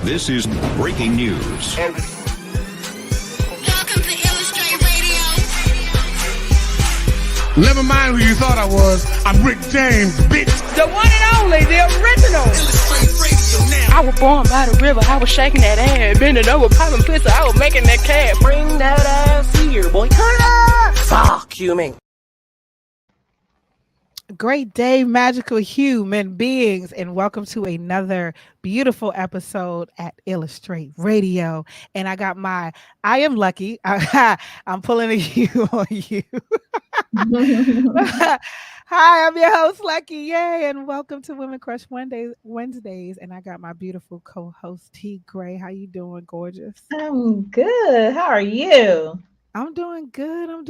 This is breaking news. Welcome to Illastr8 Radio. Never mind who you thought I was. I'm Rick James, bitch. The one and only, the original. Illastr8 Radio now. I was born by the river. I was shaking that ass, bending over, popping pizza. I was making that cash. Bring that ass here, boy. Turn up. Fuck you, man. Great day, magical human beings, and welcome to another beautiful episode at Illastr8 Radio. And I am lucky. I'm pulling a U on you. Hi, I'm your host, Lucky. Yay, and welcome to Women Crush Wednesdays. And I got my beautiful co-host, T. Gray. How you doing, gorgeous? I'm good. How are you? I'm doing good. I'm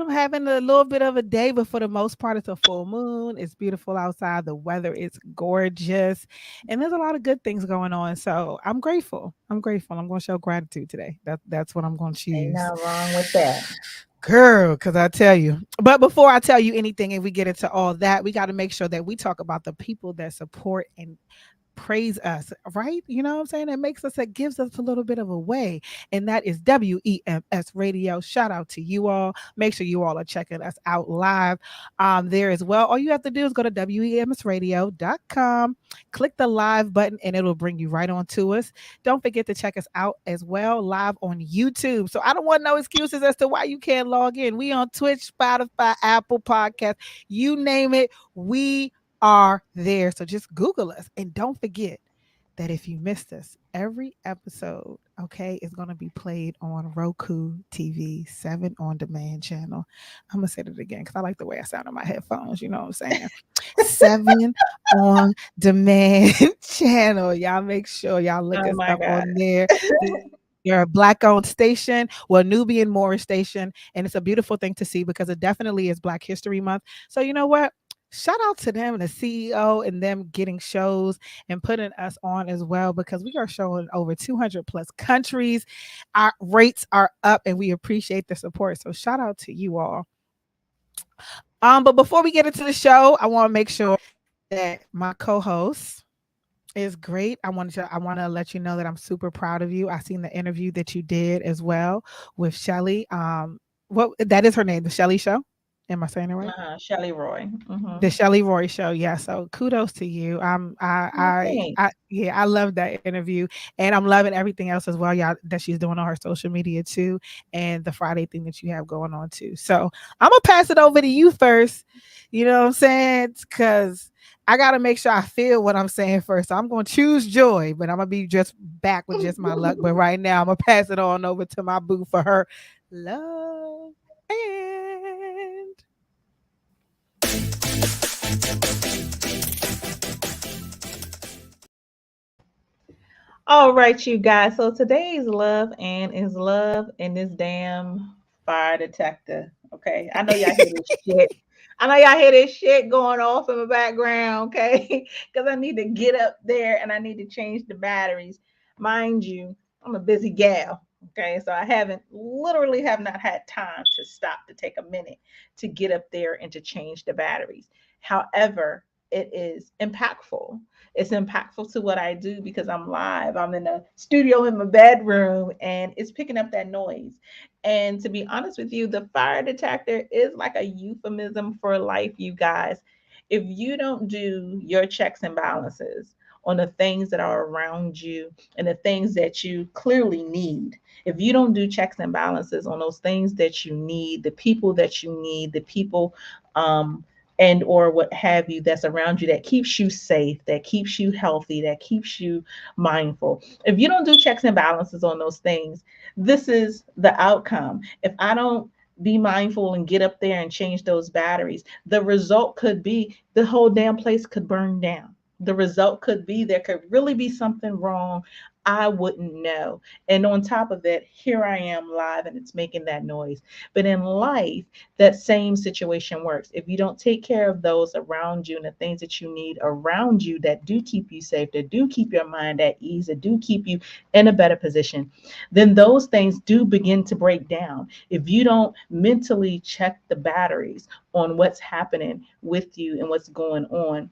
having a little bit of a day, but for the most part, it's a full moon. It's beautiful outside. The weather is gorgeous. And there's a lot of good things going on. So I'm grateful. I'm going to show gratitude today. That's what I'm going to choose. Ain't nothing wrong with that. Girl, because I tell you. But before I tell you anything and we get into all that, we got to make sure that we talk about the people that support and praise us, right? You know what I'm saying? It gives us a little bit of a way, and that is WEMS Radio. Shout out to you all. Make sure you all are checking us out live there as well. All you have to do is go to WEMSradio.com, click the live button, and it'll bring you right on to us. Don't forget to check us out as well live on YouTube. So I don't want no excuses as to why you can't log in. We on Twitch, Spotify, Apple Podcasts, you name it, we are there. So just Google us, and don't forget that if you missed us, every episode, okay, is going to be played on Roku TV 7 on demand channel. I'm gonna say that again because I like the way I sound on my headphones. You know what I'm saying? 7 on demand channel. Y'all make sure y'all look us up on there. You're a Black-owned station, Nubian Moorish station, and it's a beautiful thing to see because it definitely is Black History Month. So you know what? Shout out to them and the CEO and them getting shows and putting us on as well, because we are showing over 200 plus countries. Our rates are up and we appreciate the support. So shout out to you all. But before we get into the show, I want to make sure that my co-host is great. I want to let you know that I'm super proud of you. I seen the interview that you did as well with Shelly. That is her name, the Shelly Show. Am I saying it right? Shelly Roy. Mm-hmm. The Shelly Roy Show. Yeah. So kudos to you. I love that interview, and I'm loving everything else as well, y'all, that she's doing on her social media too, and the Friday thing that you have going on too. So I'm gonna pass it over to you first. You know what I'm saying? Because I gotta make sure I feel what I'm saying first. So I'm gonna choose joy, but I'm gonna be just back with just my luck. But right now, I'm gonna pass it on over to my boo for her love and. All right, you guys. So today's love is love in this damn fire detector. Okay. I know y'all hear this shit. I know y'all hear this shit going off in the background, okay? Because I need to get up there and I need to change the batteries. Mind you, I'm a busy gal. Okay, so I literally have not had time to stop to take a minute to get up there and to change the batteries. However, it is impactful. It's impactful to what I do because I'm live. I'm in a studio in my bedroom and it's picking up that noise. And to be honest with you, the fire detector is like a euphemism for life, you guys. If you don't do your checks and balances on the things that are around you and the things that you clearly need, if you don't do checks and balances on those things that you need, the people that you need, the people and or what have you that's around you that keeps you safe, that keeps you healthy, that keeps you mindful. If you don't do checks and balances on those things, this is the outcome. If I don't be mindful and get up there and change those batteries, the result could be the whole damn place could burn down. The result could be there could really be something wrong. I wouldn't know. And on top of that, here I am live and it's making that noise. But in life, that same situation works. If you don't take care of those around you and the things that you need around you that do keep you safe, that do keep your mind at ease, that do keep you in a better position, then those things do begin to break down. If you don't mentally check the batteries on what's happening with you and what's going on,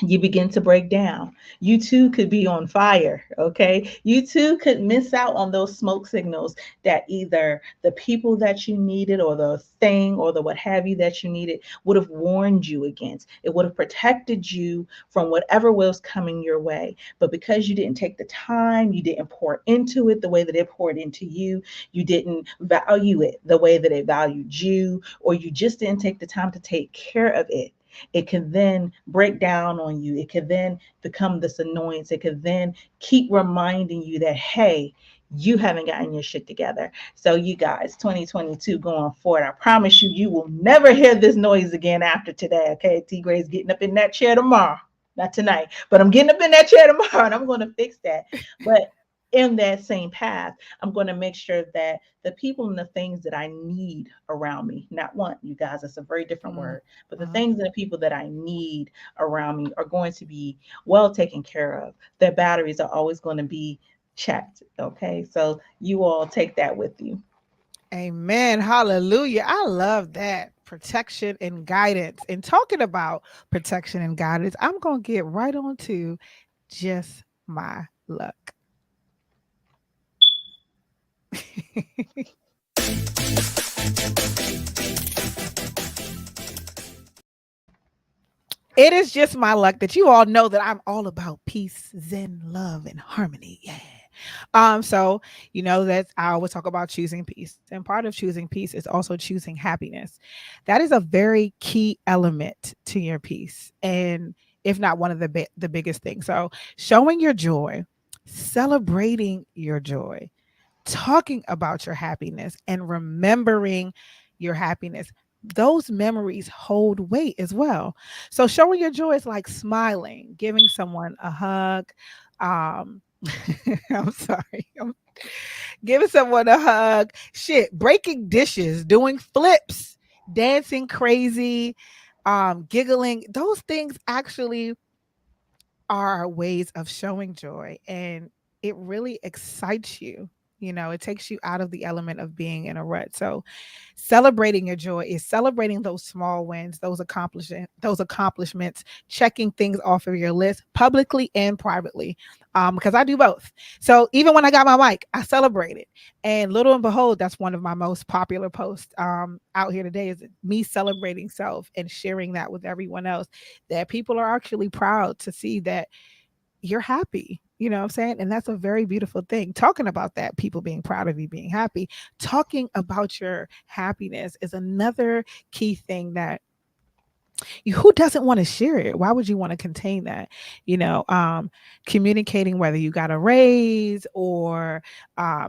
you begin to break down. You too could be on fire, okay? You too could miss out on those smoke signals that either the people that you needed or the thing or the what have you that you needed would have warned you against. It would have protected you from whatever was coming your way. But because you didn't take the time, you didn't pour into it the way that it poured into you, you didn't value it the way that it valued you, or you just didn't take the time to take care of it, it can then break down on you. It could then become this annoyance. It could then keep reminding you that, hey, you haven't gotten your shit together. So you guys, 2022 going forward, I promise you, you will never hear this noise again after today. Okay, T Gray's getting up in that chair tomorrow. Not tonight, but I'm getting up in that chair tomorrow and I'm going to fix that. But in that same path, I'm going to make sure that the people and the things that I need around me, not want, you guys, that's a very different word, but the things and the people that I need around me are going to be well taken care of. Their batteries are always going to be checked. Okay. So you all take that with you. Amen. Hallelujah. I love that. Protection and guidance. And talking about protection and guidance, I'm going to get right on to just my luck. It is just my luck that you all know that I'm all about peace, zen, love, and harmony. Yeah. So you know that I always talk about choosing peace, and part of choosing peace is also choosing happiness. That is a very key element to your peace, and if not one of the biggest things. So showing your joy, celebrating your joy, talking about your happiness, and remembering your happiness. Those memories hold weight as well. So showing your joy is like smiling, giving someone a hug. I'm sorry. Giving someone a hug, breaking dishes, doing flips, dancing crazy, giggling. Those things actually are ways of showing joy, and it really excites you. You know, it takes you out of the element of being in a rut. So celebrating your joy is celebrating those small wins, those accomplishments, checking things off of your list publicly and privately. Because I do both. So even when I got my mic, I celebrated. And little and behold, that's one of my most popular posts out here today, is me celebrating self and sharing that with everyone else, that people are actually proud to see that you're happy. You know what I'm saying? And that's a very beautiful thing. Talking about that, people being proud of you, being happy, talking about your happiness is another key thing that who doesn't want to share it? Why would you want to contain that? You know, communicating whether you got a raise or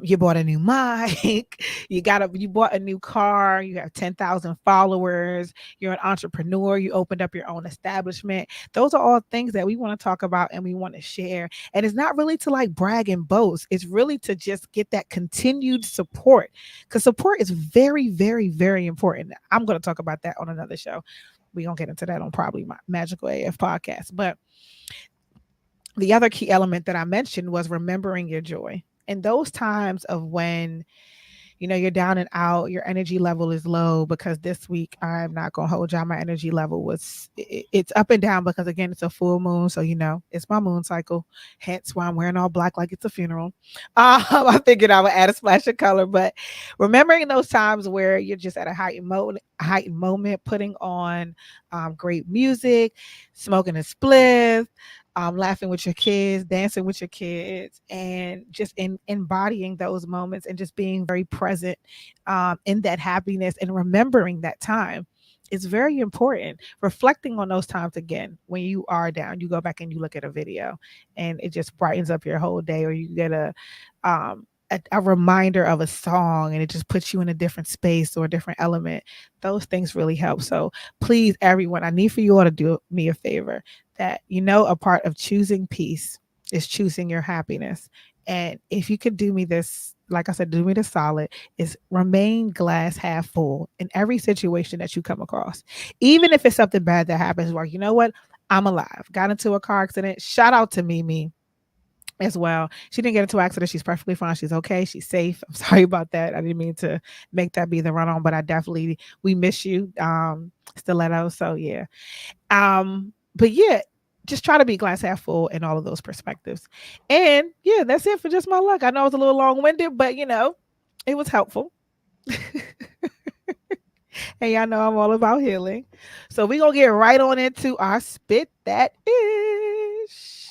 you bought a new mic, you bought a new car, you have 10,000 followers, you're an entrepreneur, you opened up your own establishment. Those are all things that we want to talk about and we want to share. And it's not really to like brag and boast. It's really to just get that continued support, because support is very, very, very important. I'm going to talk about that on another show. We're going to get into that on probably my Magical AF podcast. But the other key element that I mentioned was remembering your joy. And those times of when, you know, you're down and out, your energy level is low, because this week, I'm not going to hold y'all, my energy level it's up and down because, again, it's a full moon. So, you know, it's my moon cycle. Hence why I'm wearing all black like it's a funeral. I figured I would add a splash of color. But remembering those times where you're just at a heightened moment, putting on great music, smoking a spliff, laughing with your kids, dancing with your kids, and just embodying those moments and just being very present in that happiness and remembering that time is very important. Reflecting on those times again, when you are down, you go back and you look at a video and it just brightens up your whole day, or you get a reminder of a song and it just puts you in a different space or a different element. Those things really help. So please, everyone, I need for you all to do me a favor, that, you know, a part of choosing peace is choosing your happiness. And if you could do me this, like I said, do me the solid, is remain glass half full in every situation that you come across. Even if it's something bad that happens, where, you know what, I'm alive, got into a car accident. Shout out to Mimi as well. She didn't get into an accident. She's perfectly fine. She's okay. She's safe. I'm sorry about that. I didn't mean to make that be the run on, but we miss you, Stylletto. So yeah. But yeah, just try to be glass half full in all of those perspectives. And yeah, that's it for just my luck. I know it's a little long-winded, but it was helpful. And y'all know I'm all about healing. So we're gonna get right on into our spit that ish.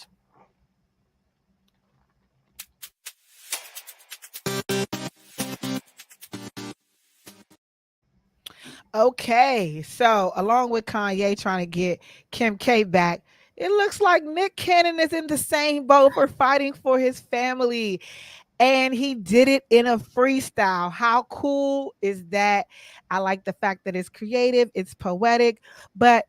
Okay, so along with Kanye trying to get Kim K back, it looks like Nick Cannon is in the same boat for fighting for his family. And he did it in a freestyle. How cool is that? I like the fact that it's creative, it's poetic, but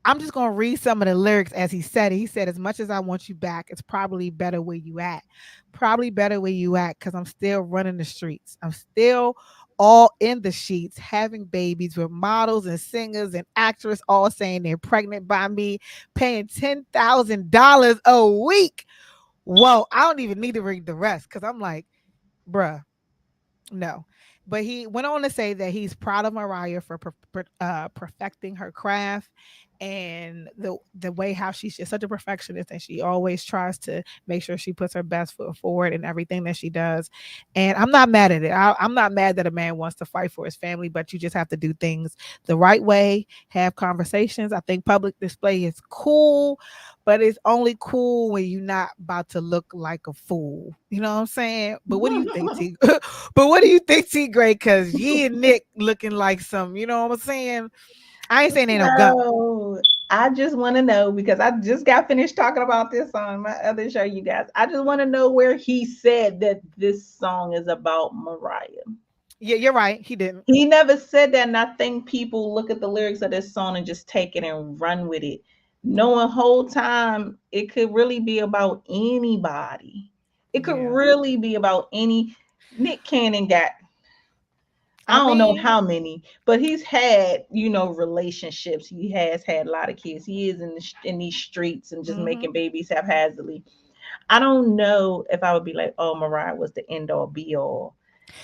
I'm just going to read some of the lyrics as he said it. He said, as much as I want you back, it's probably better where you at. Probably better where you at because I'm still running the streets. I'm still all in the sheets, having babies with models and singers and actors all saying they're pregnant by me, paying $10,000 a week. Whoa, I don't even need to read the rest because I'm like, bruh, no. But he went on to say that he's proud of Mariah for perfecting her craft and the way how she's just such a perfectionist and she always tries to make sure she puts her best foot forward in everything that she does. And I'm not mad at it. I'm not mad that a man wants to fight for his family, but you just have to do things the right way, have conversations. I think public display is cool, but it's only cool when you're not about to look like a fool. You know what I'm saying? But what do you think, T? But what do you think, T Gray? Because ye and Nick looking like some, you know what I'm saying? I ain't saying ain't no gun. I just want to know, because I just got finished talking about this on my other show, you guys. I just want to know where he said that this song is about Mariah. Yeah, you're right. He didn't. He never said that, and I think people look at the lyrics of this song and just take it and run with it, knowing whole time it could really be about anybody. It could really be about any. Nick Cannon got, I don't know how many, but he's had, relationships. He has had a lot of kids. He is in these streets and just making babies haphazardly. I don't know if I would be like, oh, Mariah was the end all be all.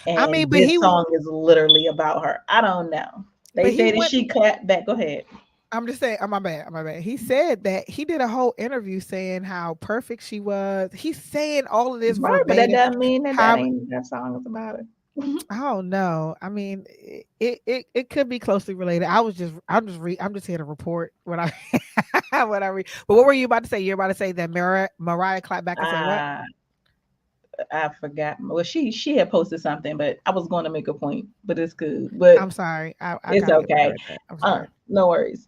And but this song is literally about her. I don't know. They said that she clapped back. Go ahead. I'm just saying, my bad. He said that he did a whole interview saying how perfect she was. He's saying all of this right, but that doesn't mean that song is about it. I don't know. I mean, it could be closely related. I'm just here to report what I what I read. But what were you about to say? You're about to say that Mariah clapped back and said what? I forgot. Well, she had posted something, but I was going to make a point, but it's good. But I'm sorry. It's okay. I'm sorry. No worries.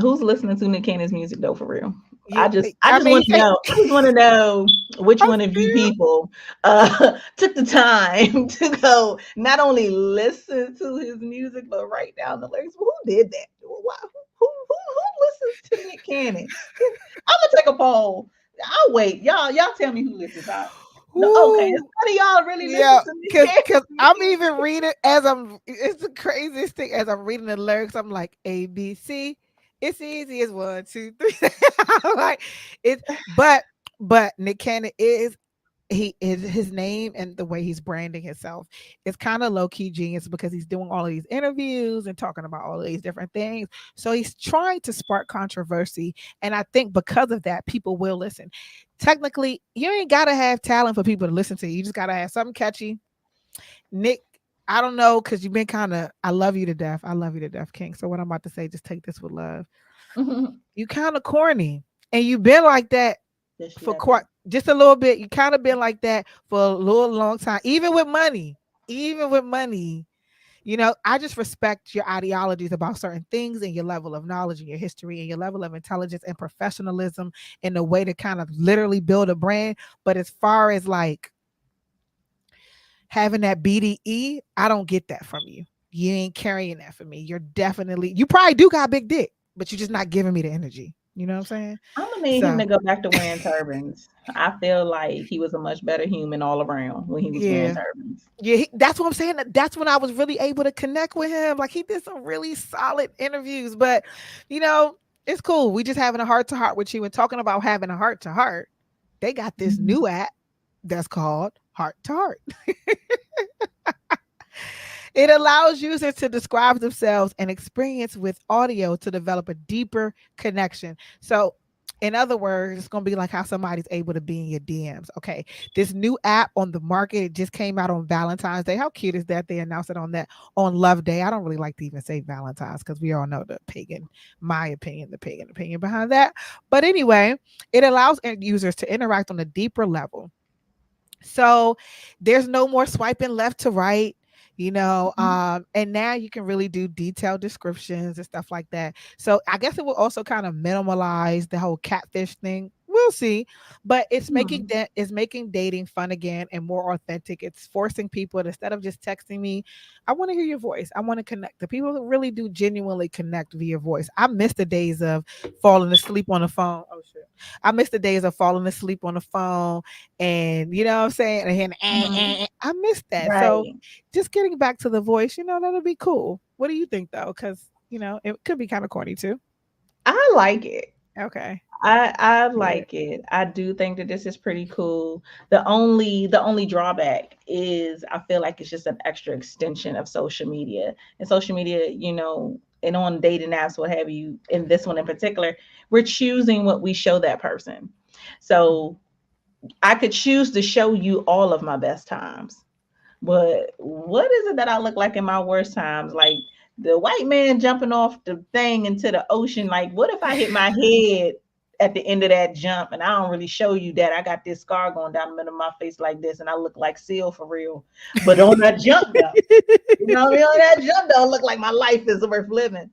Who's listening to Nick Cannon's music though, for real? I just want to know which one of you people took the time to go not only listen to his music but write down the lyrics. Well, who did that? Who listens to Nick Cannon? I'm gonna take a poll. I'll wait. Y'all tell me who listens. No, okay, none of y'all really listen to Nick Cannon. Because I'm even reading it's the craziest thing as I'm reading the lyrics. I'm like ABC. It's easy as 1, 2, 3. Like it's, but Nick Cannon is his name and the way he's branding himself. It's kind of low key genius because he's doing all of these interviews and talking about all of these different things. So he's trying to spark controversy, and I think because of that, people will listen. Technically, you ain't gotta have talent for people to listen to you. You just gotta have something catchy. Nick, I don't know, because you've been I love you to death. I love you to death, King. So what I'm about to say, just take this with love. You kind of corny, and you've been like that for quite just a little bit. You kind of been like that for a little long time, even with money. I just respect your ideologies about certain things and your level of knowledge and your history and your level of intelligence and professionalism and the way to kind of literally build a brand. But as far as like having that BDE, I don't get that from you. You ain't carrying that for me. You probably do got big dick, but you're just not giving me the energy. You know what I'm saying? I'm gonna need him to go back to wearing turbans. I feel like he was a much better human all around when he was wearing turbans. Yeah, that's what I'm saying. That's when I was really able to connect with him. Like he did some really solid interviews, but it's cool. We just having a heart to heart with you and talking about having a heart to heart. They got this new app that's called Heart to Heart. It allows users to describe themselves and experience with audio to develop a deeper connection. So, in other words, it's going to be like how somebody's able to be in your DMs. Okay. This new app on the market, it just came out on Valentine's Day. How cute is that? They announced it on Love Day. I don't really like to even say Valentine's because we all know the pagan opinion behind that. But anyway, it allows end users to interact on a deeper level. So there's no more swiping left to right, and now you can really do detailed descriptions and stuff like that. So I guess it will also kind of minimalize the whole catfish thing. We'll see, but it's making dating fun again and more authentic. It's forcing people to, instead of just texting me, I want to hear your voice. I want to connect. The people who really do genuinely connect via voice. I miss the days of falling asleep on the phone. Oh shit! I miss the days of falling asleep on the phone, and you know what I'm saying. And I miss that. Right. So just getting back to the voice, that'll be cool. What do you think though? Because it could be kind of corny too. I like it. Okay. I like it. I do think that this is pretty cool. The only drawback is I feel like it's just an extra extension of social media. And social media, and on dating apps, what have you, in this one in particular, we're choosing what we show that person. So I could choose to show you all of my best times. But what is it that I look like in my worst times? Like the white man jumping off the thing into the ocean. Like, what if I hit my head at the end of that jump and I don't really show you that I got this scar going down the middle of my face like this and I look like Seal for real? But on that jump though, on that jump though, look like my life is worth living.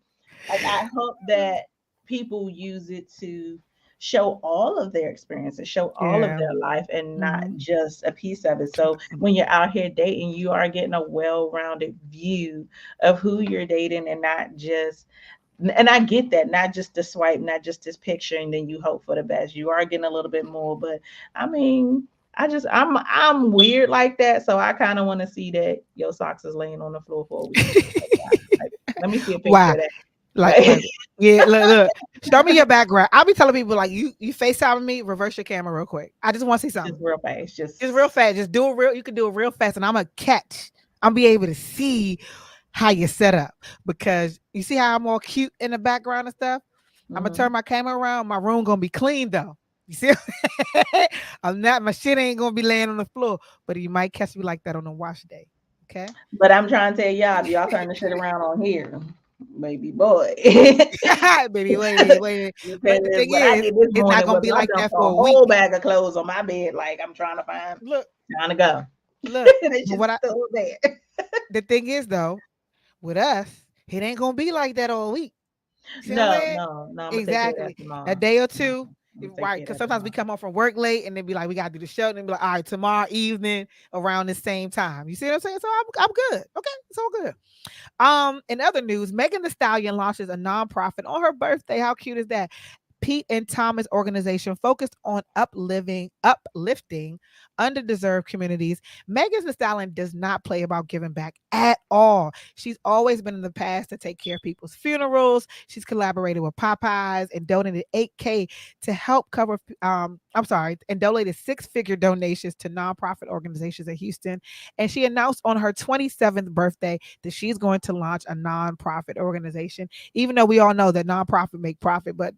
Like, I hope that people use it to show all of their experiences, show all of their life, and not just a piece of it. So when you're out here dating, you are getting a well-rounded view of who you're dating, and not just, and I get that, not just the swipe, not just this picture, and then you hope for the best. You are getting a little bit more, but I mean, I'm weird like that, so I kind of want to see that your socks is laying on the floor for a week. Like, let me see a picture of that. Like yeah, look, show me your background. I'll be telling people like you FaceTime me, reverse your camera real quick. I just want to see something. Just real fast. Just real fast. Just do it real. You can do it real fast, and I'm gonna catch. I'm be able to see how you set up, because you see how I'm all cute in the background and stuff. I'm gonna turn my camera around. My room gonna be clean though. You see, I'm not. My shit ain't gonna be laying on the floor, but you might catch me like that on a wash day. Okay. But I'm trying to tell y'all turn the shit around on here. Baby boy. Baby, wait. But the thing is, it's not gonna be like that for a week. Whole bag of clothes on my bed, like I'm trying to find. Trying to go. Look, the thing is though, with us, it ain't gonna be like that all week. No. Exactly. A day or two. Right, because sometimes we come home from work late and then be like, we gotta do the show, and then be like, all right, tomorrow evening around the same time. You see what I'm saying? So I'm good. Okay, it's all good. In other news, Megan Thee Stallion launches a nonprofit on her birthday. How cute is that? Pete and Thomas organization focused on uplifting underdeserved communities. Megan Thee Stallion does not play about giving back at all. She's always been in the past to take care of people's funerals. She's collaborated with Popeyes and donated $8,000 to help cover, and donated 6-figure donations to nonprofit organizations in Houston. And she announced on her 27th birthday that she's going to launch a nonprofit organization, even though we all know that nonprofit make profit, but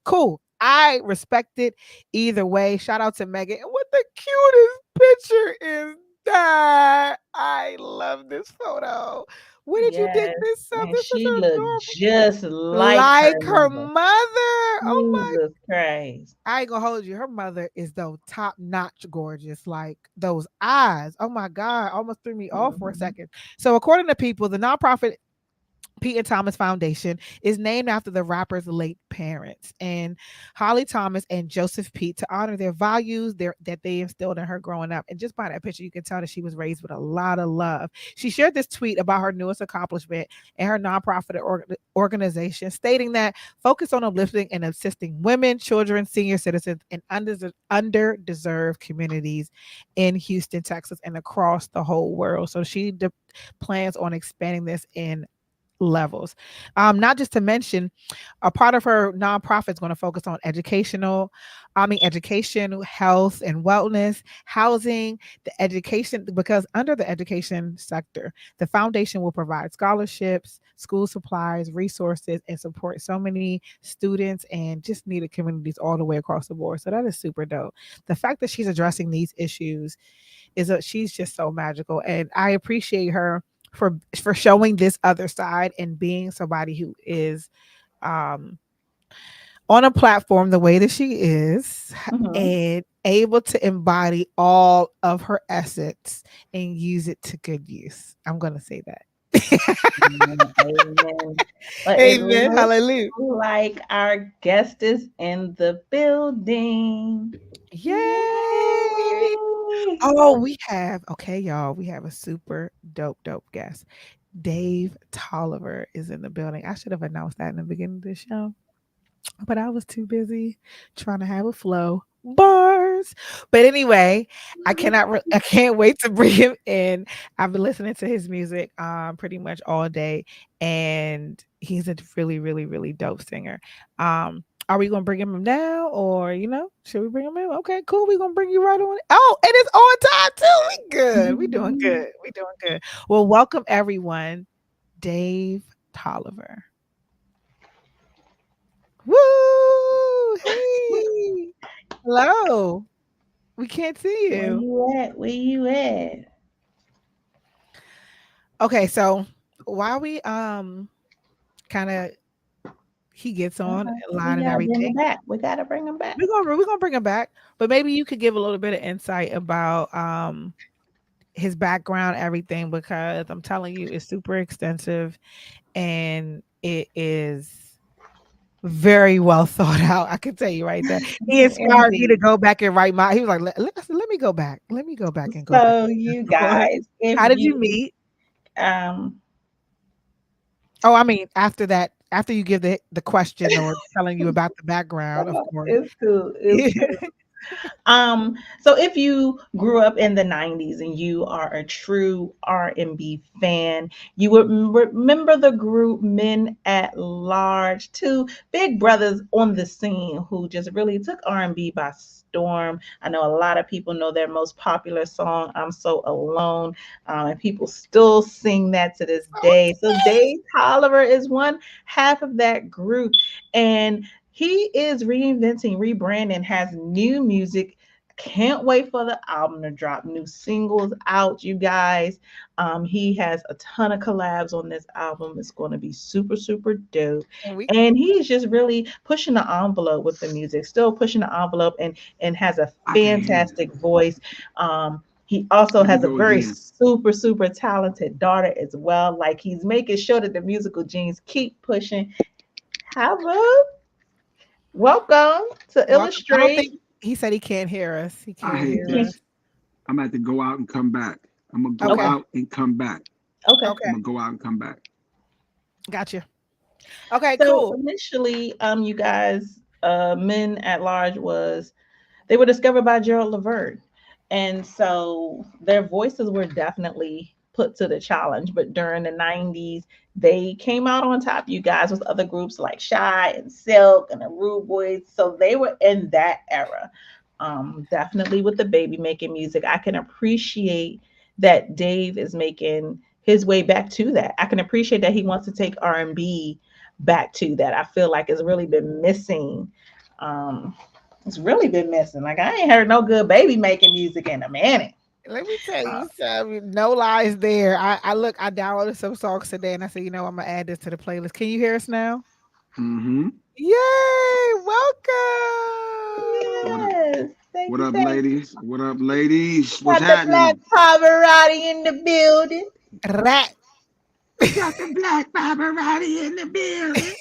cool. I respect it either way. Shout out to Megan. And what the cutest picture is that? I love this photo. Where did you dig this up? This she looked just like her mother. Oh my Christ. I ain't gonna hold you. Her mother is though top-notch gorgeous. Like those eyes. Oh my God. Almost threw me off for a second. So according to people, the nonprofit Pete and Thomas Foundation is named after the rapper's late parents, and Holly Thomas and Joseph Pete, to honor their values that they instilled in her growing up. And just by that picture, you can tell that she was raised with a lot of love. She shared this tweet about her newest accomplishment and her nonprofit organization, stating that focus on uplifting and assisting women, children, senior citizens, and underdeserved communities in Houston, Texas, and across the whole world. So she plans on expanding this in levels. Not just to mention, a part of her nonprofit is going to focus on education, health and wellness, housing, the education, because under the education sector, the foundation will provide scholarships, school supplies, resources, and support so many students and just needed communities all the way across the board. So that is super dope. The fact that she's addressing these issues is that she's just so magical, and I appreciate her for showing this other side and being somebody who is on a platform the way that she is, and able to embody all of her assets and use it to good use. I'm going to say that. Amen. Amen. Hallelujah. Like our guest is in the building. Yay! Oh, we have a super dope guest. Dave Tolliver is in the building. I should have announced that in the beginning of the show, but I was too busy trying to have a flow. Bars. But anyway, I can't wait to bring him in. I've been listening to his music pretty much all day, and he's a really, really, really dope singer. Are we gonna bring him now, or should we bring him in? Okay, cool. We're gonna bring you right on. Oh, and it's on time too. We good. We doing good. We doing good. Well, welcome everyone, Dave Tolliver. Woo! Hey. Hello. We can't see you. Where you at? Okay, so while we kind of he gets on line and everything, we gotta bring him back. We're gonna bring him back, but maybe you could give a little bit of insight about his background, everything, because I'm telling you, it's super extensive and it is very well thought out. I can tell you right there. He inspired me to go back and write he was like, let me go back. Let me go back and go. So you guys, how did you meet? Oh, I mean, after you give the question or telling you about the background, of course. It's cool. So if you grew up in the 90s and you are a true R&B fan, you would remember the group Men at Large, two big brothers on the scene who just really took R&B by storm. I know a lot of people know their most popular song, I'm So Alone, and people still sing that to this day. So Dave Tolliver is one half of that group, and he is reinventing, rebranding, has new music. Can't wait for the album to drop, new singles out, you guys. He has a ton of collabs on this album. It's going to be super, super dope. And he's just really pushing the envelope with the music, still pushing the envelope, and has a fantastic voice. He also has a very super, super talented daughter as well. Like, he's making sure that the musical genes keep pushing. Welcome to Illastr8. He said he can't hear us. He can't hear us. I'm going to have to go out and come back. I'm going to go out and come back. Okay. I'm going to go out and come back. Gotcha. Okay, so cool. Initially, you guys, Men at Large they were discovered by Gerald Levert. And so their voices were definitely put to the challenge. But during the 90s, they came out on top, you guys, with other groups like Shy and Silk and the Rude Boys. So they were in that era. Definitely with the baby making music. I can appreciate that Dave is making his way back to that. I can appreciate that he wants to take R&B back to that. I feel like it's really been missing. It's really been missing. Like, I ain't heard no good baby making music in a minute. Let me tell you something. No lies there. I downloaded some songs today and I said, I'm going to add this to the playlist. Can you hear us now? Mm-hmm. Yay! Welcome. Yes. What up, ladies? What up, ladies? What's happening? Got the black paparazzi in the building. Rat. Got the black paparazzi in the building.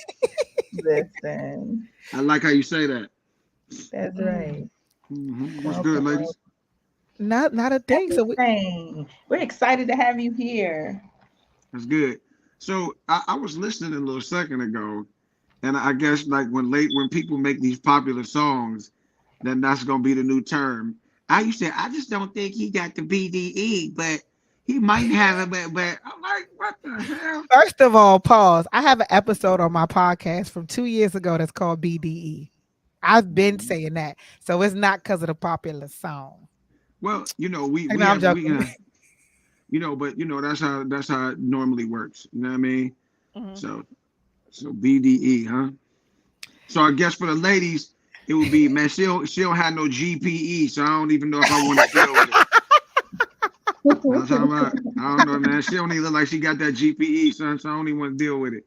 Listen. I like how you say that. That's right. Mm-hmm. What's good, ladies? Not a thing. So we're excited to have you here. That's good. So I was listening a little second ago, and I guess like when people make these popular songs, then that's gonna be the new term. I used to say, I just don't think he got the BDE, but he might have it, but I'm like, what the hell? First of all, pause. I have an episode on my podcast from 2 years ago that's called BDE. I've been saying that, so it's not because of the popular song. Well, you know, we I'm have, joking. you know, but you know that's how it normally works. You know what I mean? So BDE, huh? So I guess for the ladies, it would be, man, she don't have no GPE, so I don't even know if I want to deal with it. I'm talking about, I don't know, man. She don't even look like she got that GPE, son, so I don't even want to deal with it.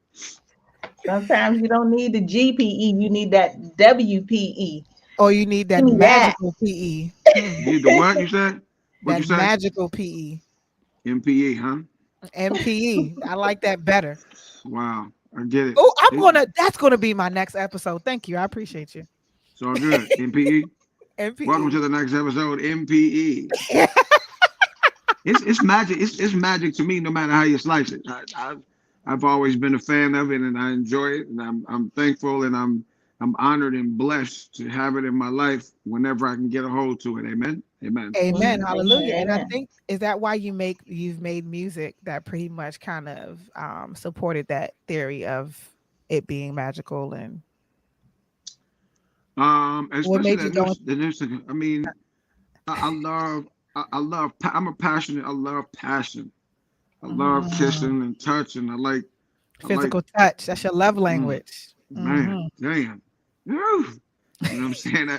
Sometimes you don't need the GPE, you need that WPE. Or you need that magical PE. You need the what you said? What you That said? magical PE. MPE, huh? MPE. I like that better. Wow, I get it. Oh, that's gonna be my next episode. Thank you. I appreciate you. It's all good. MPE. MPE. Welcome to the next episode, MPE. It's magic. It's magic to me, no matter how you slice it. I've always been a fan of it, and I enjoy it, and I'm thankful, and I'm honored and blessed to have it in my life whenever I can get a hold to it. Amen. Amen. Amen. Hallelujah. Amen. And I think, is that why you've made music that pretty much kind of supported that theory of it being magical? And what made you go? I mean, I'm a passionate. I love passion. I love kissing and touching. I like Physical touch. That's your love language. Man, damn. Woo. You know what I'm saying?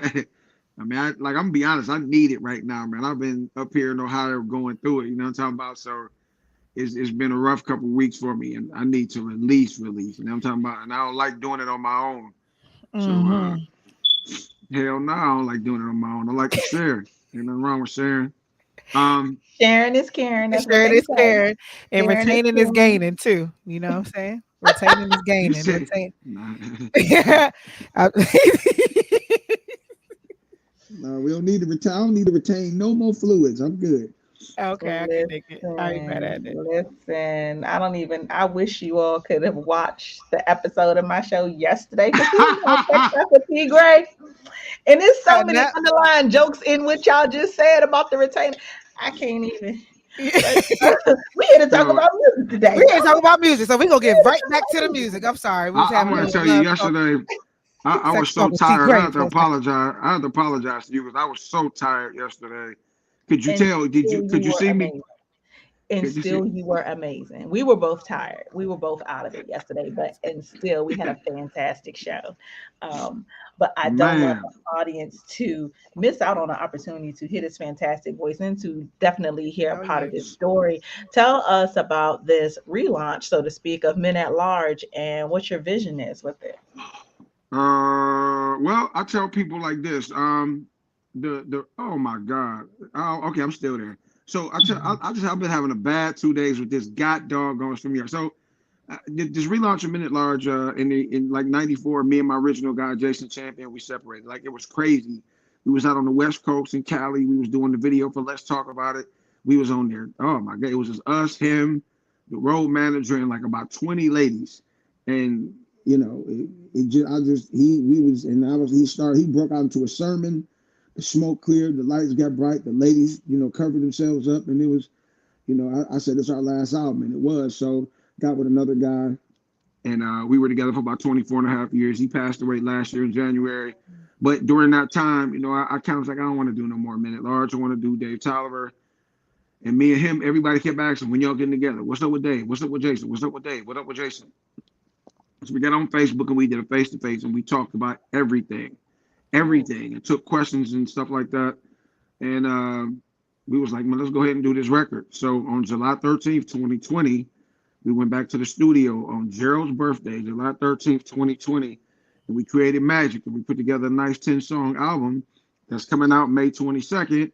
I'm gonna be honest, I need it right now, man. I've been up here in Ohio going through it, you know what I'm talking about? So it's been a rough couple of weeks for me, and I need to release, you know what I'm talking about? And I don't like doing it on my own. So hell no, I don't like doing it on my own. I like to share. Ain't nothing wrong with sharing. Sharing is caring. Sharing is caring, and retaining is gaining too. You know what I'm saying? Retaining is gaining. No, we don't need to retain. I don't need to retain no more fluids. I'm good. Okay, I can take it. I ain't mad at it. Listen, I wish you all could have watched the episode of my show yesterday, because with T. Gray. And there's so many underlying jokes in what y'all just said about the retainer. I can't even. We here to talk about music today. We here to talk about music, so we're gonna get right back to the music. I'm sorry. I'm gonna tell you, yesterday I was so tired. I had to apologize to you because I was so tired yesterday. Could you tell? Could you see me? And still, you were amazing. We were both tired. We were both out of it yesterday, and still, we had a fantastic show. But I don't want the audience to miss out on the opportunity to hear this fantastic voice and to definitely hear a part of this story. Tell us about this relaunch, so to speak, of Men at Large, and what your vision is with it. Well, I tell people like this. Oh my God. Oh, okay, I'm still there. So I've been having a bad 2 days with this doggone from here. So this relaunch of Men at Large in like '94, me and my original guy Jason Champion, we separated. Like, it was crazy. We was out on the West Coast in Cali. We was doing the video for Let's Talk About It. We was on there. Oh my God, it was just us, him, the road manager, and like about 20 ladies. And you know, he broke out into a sermon. The smoke cleared, the lights got bright, the ladies, you know, covered themselves up, and it was, you know, I said, it's our last album, and it was. So got with another guy, and we were together for about 24 and a half years. He passed away last year in January. But during that time, you know, I kind of was like, I don't want to do no more Men at Large. I want to do Dave Tolliver. And me and him, everybody kept asking, when y'all getting together, what's up with Dave? What's up with Jason? What's up with Dave? What up with Jason? So we got on Facebook and we did a face-to-face, and we talked about everything, and took questions and stuff like that. And we was like, man, let's go ahead and do this record. So on July 13th, 2020, we went back to the studio on Gerald's birthday, July 13th, 2020, and we created magic, and we put together a nice 10-song album that's coming out May 22nd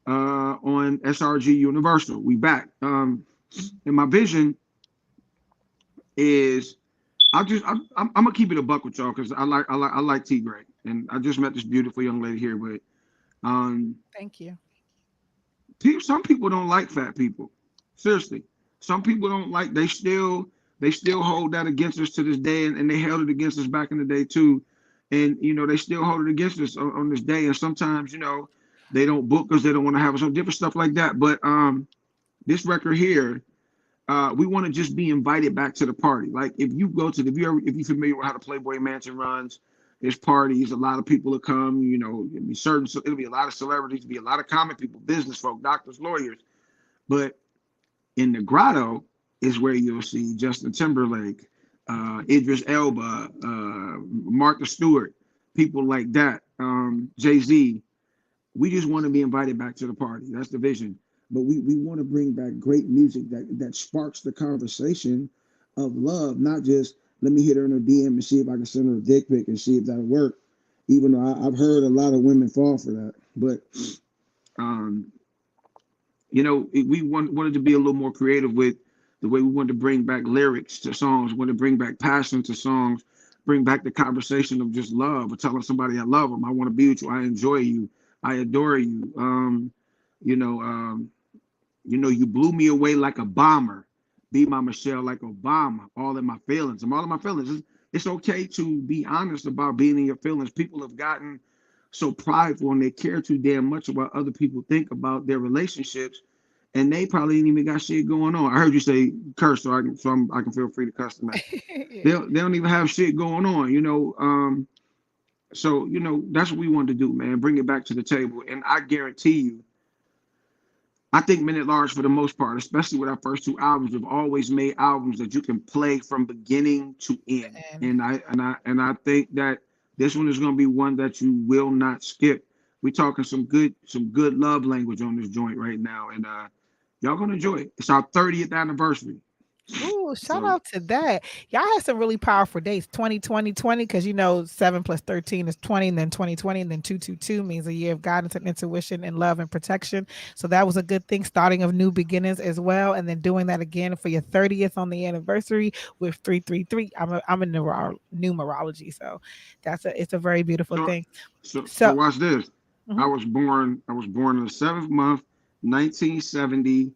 on SRG Universal. We back. And my vision is, I'm gonna keep it a buck with y'all because I like T. Gray, and I just met this beautiful young lady here. But thank you. Some people don't like fat people. Seriously, some people don't like. They still hold that against us to this day, and they held it against us back in the day too. And you know, they still hold it against us on this day. And sometimes, you know, they don't book us. They don't want to have us on different stuff like that. But this record here, we want to just be invited back to the party. Like if you go to the, if you're familiar with how the Playboy Mansion runs, there's parties, a lot of people will come, you know, it'll be a lot of celebrities, it'll be a lot of comic people, business folk, doctors, lawyers. But in the grotto is where you'll see Justin Timberlake, Idris Elba, Martha Stewart, people like that, Jay-Z. We just want to be invited back to the party. That's the vision. But we want to bring back great music that sparks the conversation of love, not just let me hit her in her DM and see if I can send her a dick pic and see if that'll work. Even though I've heard a lot of women fall for that. But, you know, we wanted to be a little more creative with the way we wanted to bring back lyrics to songs, want to bring back passion to songs, bring back the conversation of just love, or telling somebody I love them, I want to be with you, I enjoy you, I adore you. You blew me away like a bomber. Be my Michelle like Obama. All in my feelings. I'm all in my feelings. It's okay to be honest about being in your feelings. People have gotten so prideful and they care too damn much about other people think about their relationships, and they probably ain't even got shit going on. I heard you say curse, so I can feel free to cuss tonight. They don't even have shit going on, you know. So you know that's what we wanted to do, man. Bring it back to the table, and I guarantee you. I think Men at Large, for the most part, especially with our first two albums, have always made albums that you can play from beginning to end. And I think that this one is going to be one that you will not skip. We're talking some good love language on this joint right now, and y'all gonna enjoy it. It's our 30th anniversary. Ooh, shout out to that. Y'all had some really powerful dates. 2020, because you know 7 + 13 is 20, and then 2020, and then 222 means a year of guidance and intuition and love and protection. So that was a good thing, starting of new beginnings as well, and then doing that again for your 30th on the anniversary with 333. I'm in numerology, so it's a very beautiful thing. So watch this. Mm-hmm. I was born in the 7th month, 1970,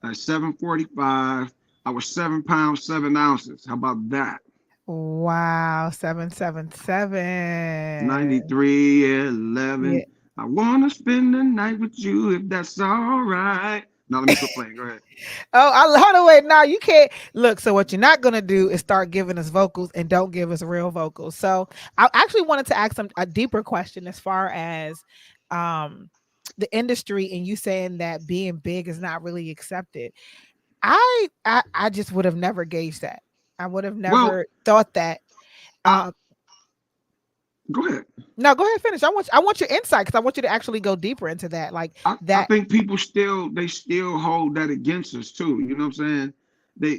at 7:45. I was 7 pounds, 7 ounces. How about that? Wow, 777. 93, 11. Yeah. I want to spend the night with you if that's all right. No, let me quit playing. Go ahead. Hold on, wait. No, you can't. Look, so what you're not going to do is start giving us vocals and don't give us real vocals. So I actually wanted to ask a deeper question as far as the industry and you saying that being big is not really accepted. I just would have never gauged that. I would have never thought that. Go ahead. No, go ahead. Finish. I want your insight because I want you to actually go deeper into that. Like I think people still hold that against us too. You know what I'm saying?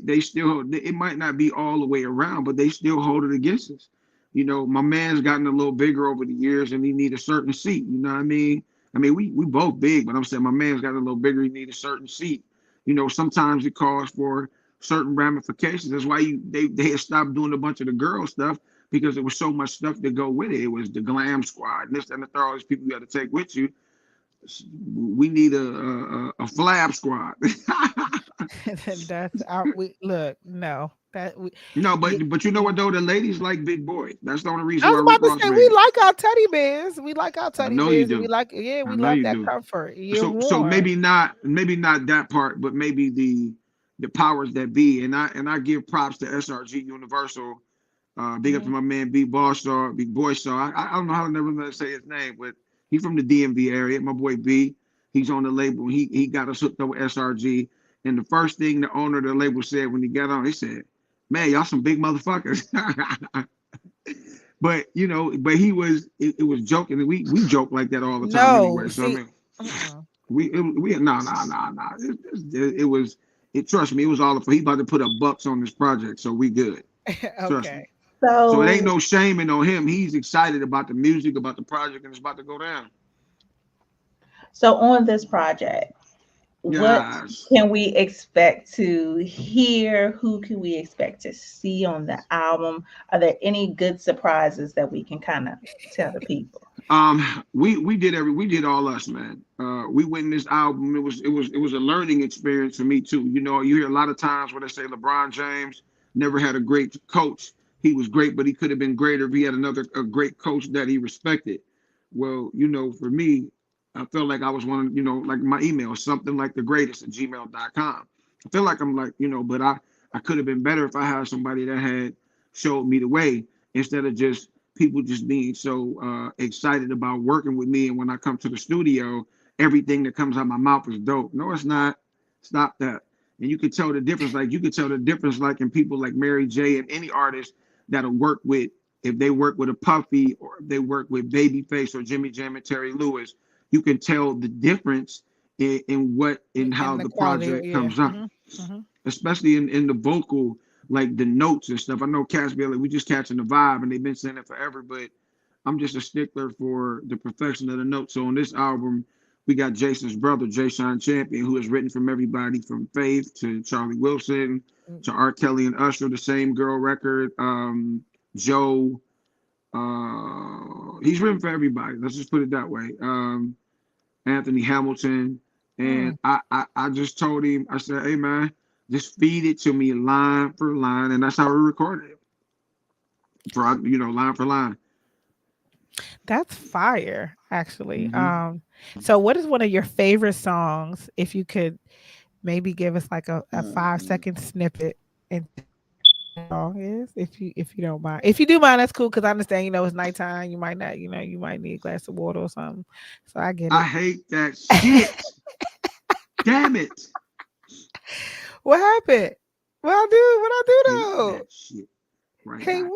They still it might not be all the way around, but they still hold it against us. You know, my man's gotten a little bigger over the years, and he need a certain seat. You know what I mean? We both big, but I'm saying my man's got a little bigger. He need a certain seat. You know, sometimes it calls for certain ramifications. That's why they had stopped doing a bunch of the girl stuff because there was so much stuff to go with it. It was the glam squad and this and the third, all these people you got to take with you. We need a flab squad. But you know what though? The ladies like big boys. That's the only reason. I was about to say we like our teddy bears. We like our teddy bears. You do. We love that comfort. So maybe not that part, but maybe the powers that be. And I give props to SRG Universal. Big up to my man Big Boy Star. I don't know how to never say his name, but he's from the DMV area. My boy B. He's on the label. He got us hooked up with SRG. And the first thing the owner of the label said when he got on, he said, "Man, y'all some big motherfuckers." But you know, it was joking, and we joke like that all the time anyway. So trust me, it was all he about to put $1 on this project, so we good. Trust me. So it ain't no shaming on him. He's excited about the music, about the project, and it's about to go down. So on this project, what can we expect to hear? Who can we expect to see on the album? Are there any good surprises that we can kind of tell the people? We did all us, man. We went in this album. It was a learning experience for me too. You know, you hear a lot of times where they say LeBron James never had a great coach. He was great, but he could have been greater if he had a great coach that he respected. Well, you know, for me, I felt like I was one of, like my email, something like the greatest at gmail.com. I feel like I'm like, but I could have been better if I had somebody that had showed me the way instead of just people just being so excited about working with me. And when I come to the studio, everything that comes out my mouth is dope. No, it's not. Stop that. And you could tell the difference. Like you could tell the difference, like in people like Mary J and any artist that'll work with, if they work with a Puffy or if they work with Babyface or Jimmy Jam and Terry Lewis, you can tell the difference in what and how the quality, project comes up, Mm-hmm. especially in the vocal, like the notes and stuff. I know cats be like, we just catching the vibe, and they've been saying it forever, but I'm just a stickler for the perfection of the notes. So on this album, we got Jason's brother, Jay Sean Champion, who has written from everybody from Faith to Charlie Wilson to R. Kelly and Usher, the Same Girl record, Joe. He's written for everybody. Let's just put it that way. Anthony Hamilton. And I just told him, I said, hey man, just feed it to me line for line. And that's how we recorded it. For line for line. That's fire, actually. So what is one of your favorite songs? If you could maybe give us like a 5-second snippet and song is, if you don't mind. If you do mind, that's cool, because I understand, it's nighttime. You might not, you might need a glass of water or something. So I get it. I hate that shit. Damn it. What happened? What I do though? That shit right Hey, now.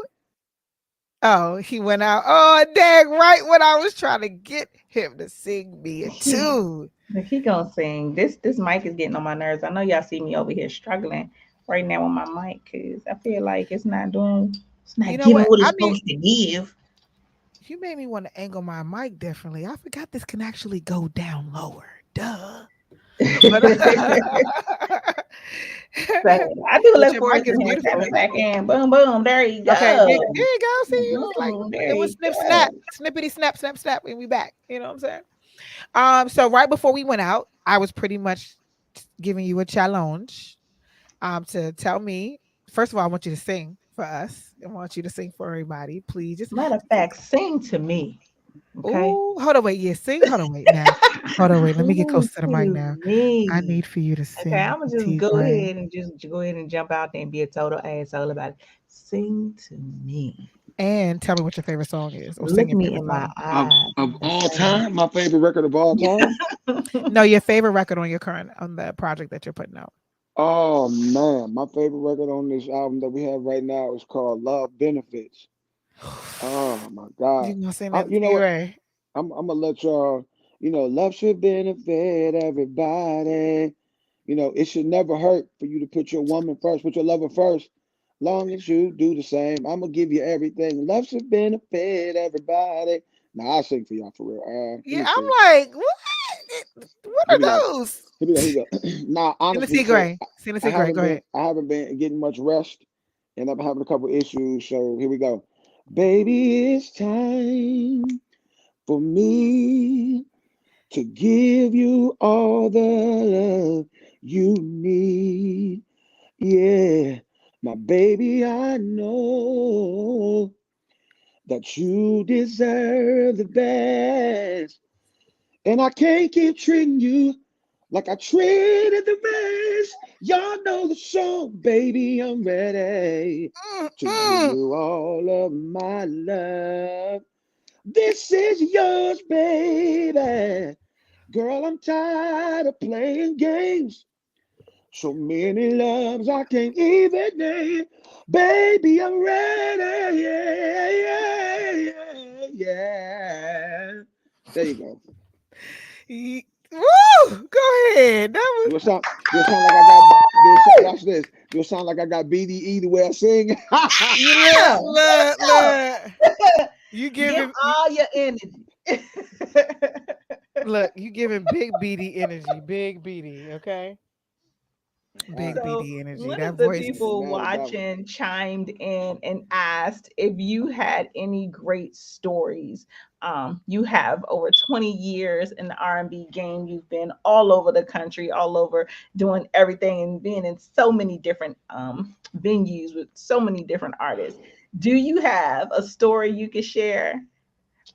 oh, he went out. Oh, dang, right when I was trying to get him to sing me a tune. He gonna sing. This mic is getting on my nerves. I know y'all see me over here struggling right now with my mic, because I feel like it's not giving what it's supposed to give. You made me want to angle my mic differently. I forgot this can actually go down lower. Duh. But, So I do look forward to him tapping back in. Boom, boom. There you go. Okay, there you go. See, it was like There it was you snip, go. snap, snippity, snap, snap, snap, and we back. You know what I'm saying? So right before we went out, I was pretty much giving you a challenge. To tell me. First of all, I want you to sing for us. I want you to sing for everybody, please. Just matter of fact, sing to me. Okay. Ooh, hold on, wait. Yeah, sing. Hold on, wait. Now, hold on, wait. Let me get close to the mic now. I need for you to sing. Okay, I'm gonna just go ahead and jump out there and be a total asshole about it. Sing to me. And tell me what your favorite song is. Or Look me in my eyes. Of all time, my favorite record of all time. No, your favorite record on the project that you're putting out. Oh man, my favorite record on this album that we have right now is called Love Benefits. Oh my God. You gonna sing that? You know what? I'm gonna let y'all, love should benefit everybody. It should never hurt for you to put your woman first, put your lover first. Long as you do the same, I'm gonna give you everything. Love should benefit everybody. Now I'll sing for y'all for real. Yeah, I'm like, what are those? Here we go. Now, honestly, Go ahead. I haven't been getting much rest, and I've been having a couple issues. So here we go. Baby, it's time for me to give you all the love you need. Yeah, my baby, I know that you deserve the best, and I can't keep treating you like I treated the rest. Y'all know the song, baby, I'm ready to give you all of my love. This is yours, baby. Girl, I'm tired of playing games. So many loves I can't even name. Baby, I'm ready. Yeah. There you go. Woo! Go ahead. That was. You'll sound like I got. Watch this. You'll sound like I got BDE the way I sing. Look. You give all your energy. Look, you giving big BD energy. Big BD, okay? Big BD energy. One that of the voice. people watching chimed in and asked if you had any great stories. You have over 20 years in the R&B game. You've been all over the country, all over doing everything and being in so many different venues with so many different artists. Do you have a story you could share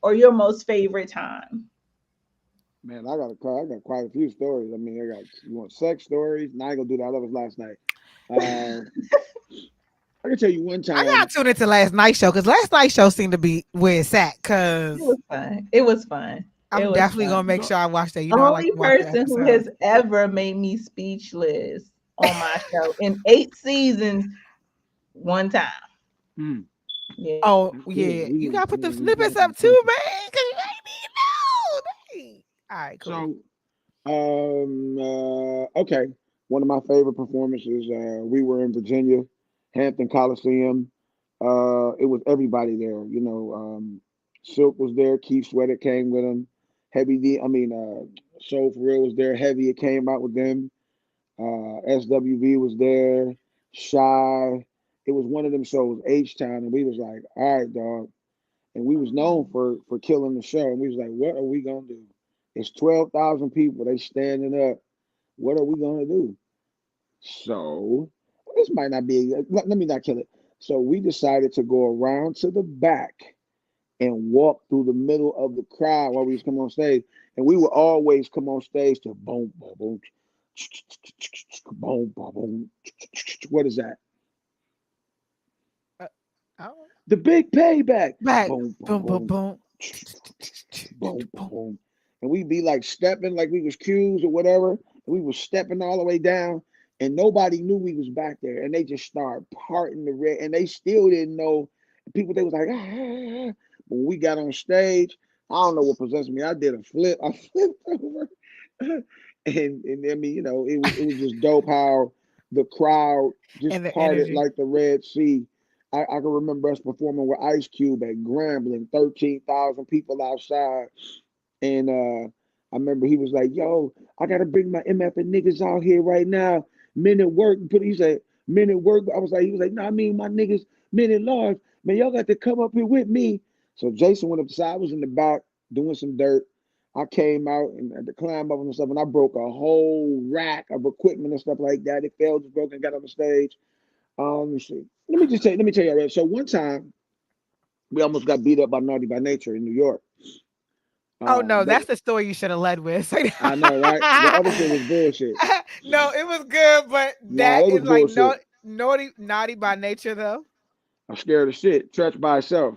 or your most favorite time? Man, I got quite a few stories. I mean, you want sex stories? Now I ain't gonna do that. That was last night. I can tell you one I time. gotta tune into last night's show because last night's show seemed to be where it's at. Cause It was fun. It was fun. It I'm was definitely fun. gonna make sure I watch that. You know, I like Only to watch the person who episode. has ever made me speechless on my show in 8 seasons, one time. Mm, Yeah. Oh that's good. yeah, you gotta put the We snippets got up some too, perfect. man. Cause you ain't even know. Dang. All right, cool. So, okay. One of my favorite performances. We were in Virginia, Hampton Coliseum. It was everybody there. You know, Silk was there. Keith Sweater came with him. Heavy D. I mean, Soul for Real was there. Heavy. It came out with them. SWV was there. Shy. It was one of them shows, H Town, and we was like, all right, dog. And we was known for killing the show. And we was like, what are we gonna do? It's 12,000 people. They standing up. What are we gonna do? So this might not be. Let me not kill it. So we decided to go around to the back and walk through the middle of the crowd while we was coming on stage. And we would always come on stage to boom, boom, boom, boom, boom, boom. What is that? Oh, The big payback. back. Boom, boom, Boom, boom, boom, boom. boom, boom, Boom. boom. And we'd be like stepping like we was cues or whatever. And we was stepping all the way down. And nobody knew we was back there. And they just started parting the red. And they still didn't know. People, they was like, ah. But when we got on stage, I don't know what possessed me. I did a flip. I flipped over. And I mean, you know, it was just dope how the crowd just And the parted energy. like the Red Sea. I can remember us performing with Ice Cube at Grambling, 13,000 people outside. And I remember he was like, yo, I got to bring my MF and niggas out here right now. Men at work. He said, men at work. He was like, no, I mean, my niggas, men at large. Man, y'all got to come up here with me. So Jason went up the side. I was in the back doing some dirt. I came out and had to climb up and stuff, and I broke a whole rack of equipment and stuff like that. It fell, just broke, and got on the stage. Let me see. Let me tell you. Right. So one time we almost got beat up by Naughty by Nature in New York. Oh no, They, that's the story you should have led with. I know, right? The other shit was bullshit. No, it was good, but Nah, that they was is like bullshit. naughty by nature though. I'm scared of shit. Stretch by itself.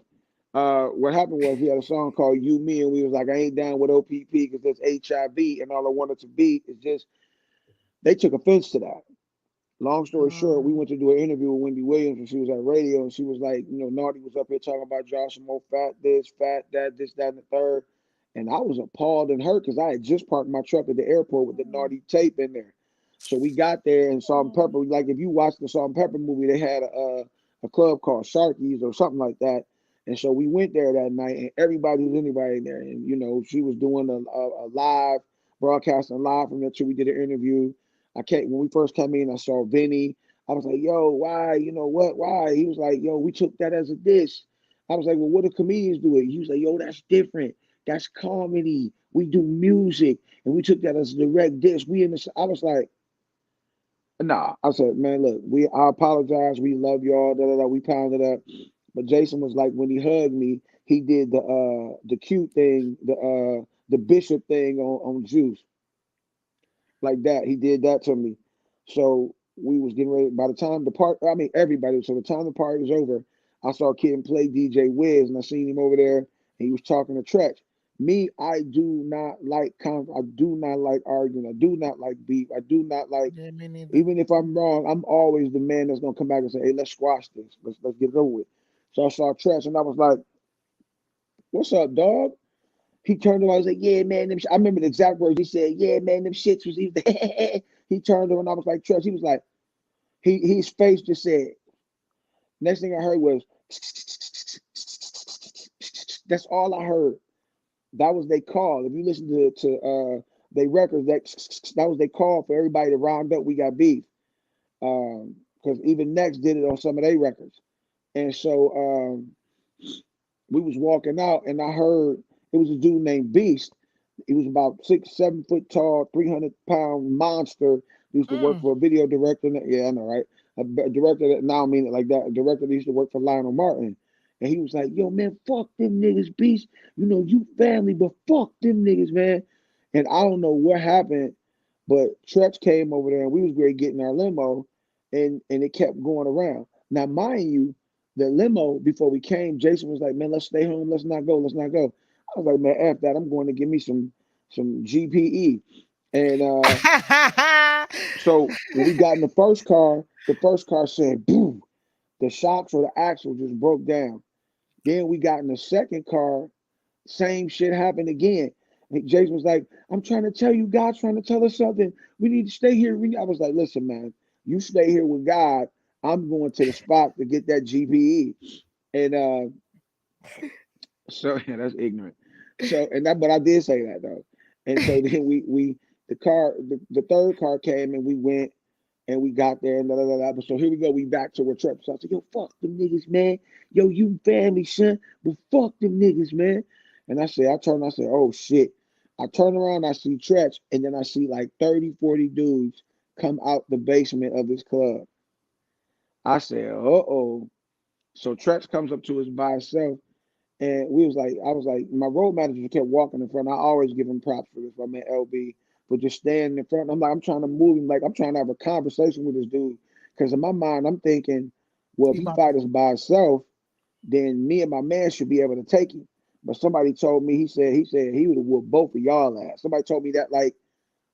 What happened was he had a song called "You Me," and we was like, I ain't down with OPP because there's HIV, and all I wanted to be is just. They took offense to that. Long story short, we went to do an interview with Wendy Williams when she was at radio, and she was like, you know, Naughty was up here talking about Josh Mo, fat this, fat that, this, that, and the third. And I was appalled and hurt because I had just parked my truck at the airport with the Naughty tape in there. So we got there and Salt and Pepper, like if you watch the Salt and Pepper movie, they had a club called Sharky's or something like that. And so we went there that night, and everybody was anybody in there. And you know, she was doing a live broadcasting live from there too. We did an interview. I came when we first came in. I saw Vinny. I was like, "Yo, why? You know what? Why?" He was like, "Yo, we took that as a diss." I was like, "Well, what do comedians do it?" He was like, "Yo, that's different. That's comedy. We do music, and we took that as a direct diss." We in the. I was like, "Nah." I said, "Man, look, I apologize. We love y'all. Da da da. We pounded up." But Jason was like, when he hugged me, he did the cute thing, the bishop thing on Juice like that. He did that to me. So we was getting ready. By the time the part, I mean everybody. So the time the party was over, I saw a kid play DJ Wiz, and I seen him over there, and he was talking to Tretch. Me, I do not like I do not like arguing. I do not like beef. I do not like. Yeah, me neither. Even if I'm wrong, I'm always the man that's gonna come back and say, "Hey, let's squash this. Let's get it over with." So I saw Tretch, and I was like, "What's up, dog?" He turned around and was like, "Yeah, man." I remember the exact words he said. "Yeah, man, them shits was either." He turned around and I was like, "Trust." He was like, his face just said. Next thing I heard was, that's all I heard. That was they call. If you listen to they records, that was they call for everybody to round up. We got beef. Because even Next did it on some of their records. And so we was walking out, and I heard it was a dude named Beast. He was about 6, 7 foot tall, 300-pound monster. He used to work for a video director. Yeah, I know, right? A director that now I mean it like that. A director that used to work for Lionel Martin. And he was like, "Yo, man, fuck them niggas, Beast. You know, you family, but fuck them niggas, man." And I don't know what happened, but Tretch came over there and we was great getting our limo, and it kept going around. Now, mind you, the limo before we came, Jason was like, "Man, let's stay home. Let's not go. Let's not go." I was like, "Man, F that. I'm going to give me some GPE." And so when we got in the first car said, "Boom." The shocks or the axle just broke down. Then we got in the second car, same shit happened again. And Jason was like, "I'm trying to tell you, God's trying to tell us something. We need to stay here." I was like, "Listen, man, you stay here with God. I'm going to the spot to get that GPE." And so yeah, that's ignorant. So but I did say that though. And so then the third car came and we went and we got there and But so here we go. We back to where Trap. So I said, "Yo, fuck them niggas, man. Yo, you family, son. But fuck them niggas, man." And I said, I said, "Oh shit." I turn around, I see Tretch, and then I see like 30, 40 dudes come out the basement of this club. I said, "Uh-oh." So Tretch comes up to us by himself, and I was like, my road manager kept walking in front. I always give him props for this, my man LB, for just standing in front. I'm like, I'm trying to move him, like I'm trying to have a conversation with this dude. Because in my mind, I'm thinking, well, if he fight us by himself, then me and my man should be able to take him. But somebody told me, he said he would have whooped both of y'all ass. Somebody told me that like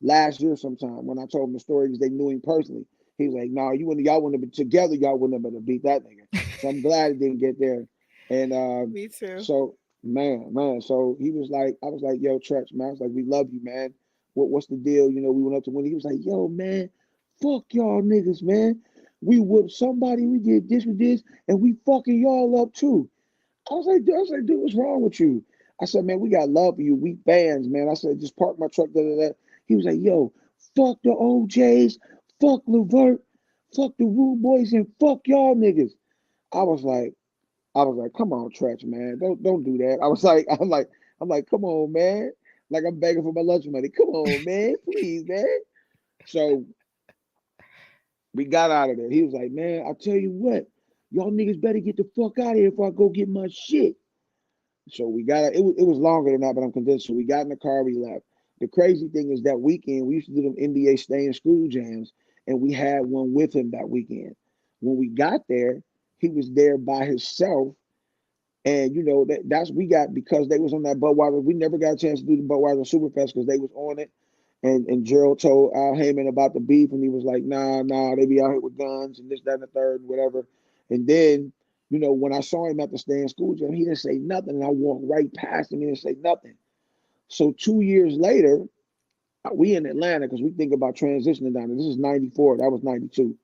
last year sometime when I told him the story because they knew him personally. He was like, "No, y'all wouldn't have been together, y'all wouldn't have been able to beat that nigga." So I'm glad it didn't get there. And Me too. so man, so he was like, I was like, "Yo, Tretch, man," I was like, "We love you, man. What's the deal?" You know, we went up to Wendy. He was like, "Yo, man, fuck y'all niggas, man. We whooped somebody, we did this, and we fucking y'all up too." I was like, dude, what's wrong with you? I said, "Man, we got love for you. We fans, man." I said, "Just park my truck, da da da." He was like, "Yo, fuck the OJs, fuck Levert, fuck the Rude Boys, and fuck y'all niggas." I was like, "Come on, Tretch, man. Don't do that." I'm like, "Come on, man." Like I'm begging for my lunch money. "Come on, man. Please, man." So we got out of there. He was like, "Man, I tell you what, y'all niggas better get the fuck out of here before I go get my shit." So we got it was longer than that, but I'm convinced. So we got in the car, we left. The crazy thing is that weekend we used to do them NBA stay in school jams, and we had one with him that weekend. When we got there, he was there by himself. And you know that's we got because they was on that Budweiser. We never got a chance to do the Budweiser Superfest because they was on it. And Gerald told Al Heyman about the beef, and he was like, "Nah, they be out here with guns and this, that, and the third, and whatever." And then, you know, when I saw him at the stay in school gym, he didn't say nothing. And I walked right past him, he didn't say nothing. So 2 years later, we in Atlanta because we think about transitioning down there. This is 94, that was 92.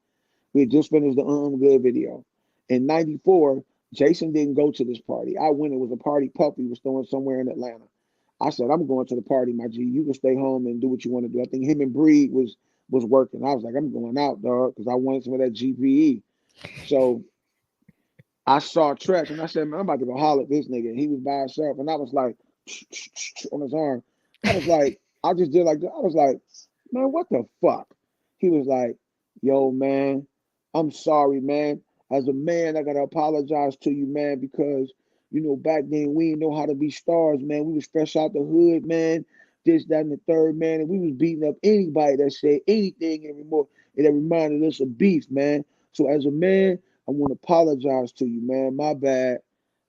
We had just finished the Good video. In 94, Jason didn't go to this party. I went, it was a party Puppy was throwing somewhere in Atlanta. I said, "I'm going to the party, my G. You can stay home and do what you want to do." I think him and Breed was working. I was like, "I'm going out, dog," because I wanted some of that GPE. So I saw Tretch and I said, "Man, I'm about to go holler at this nigga." And he was by himself. And I was like, on his arm. I was like, I just did like that. I was like, "Man, what the fuck?" He was like, "Yo, man, I'm sorry, man. As a man, I gotta apologize to you, man, because you know, back then we didn't know how to be stars, man. We was fresh out the hood, man. This, that, and the third, man. And we was beating up anybody that said anything anymore. And that reminded us of beef, man. So as a man, I want to apologize to you, man. My bad."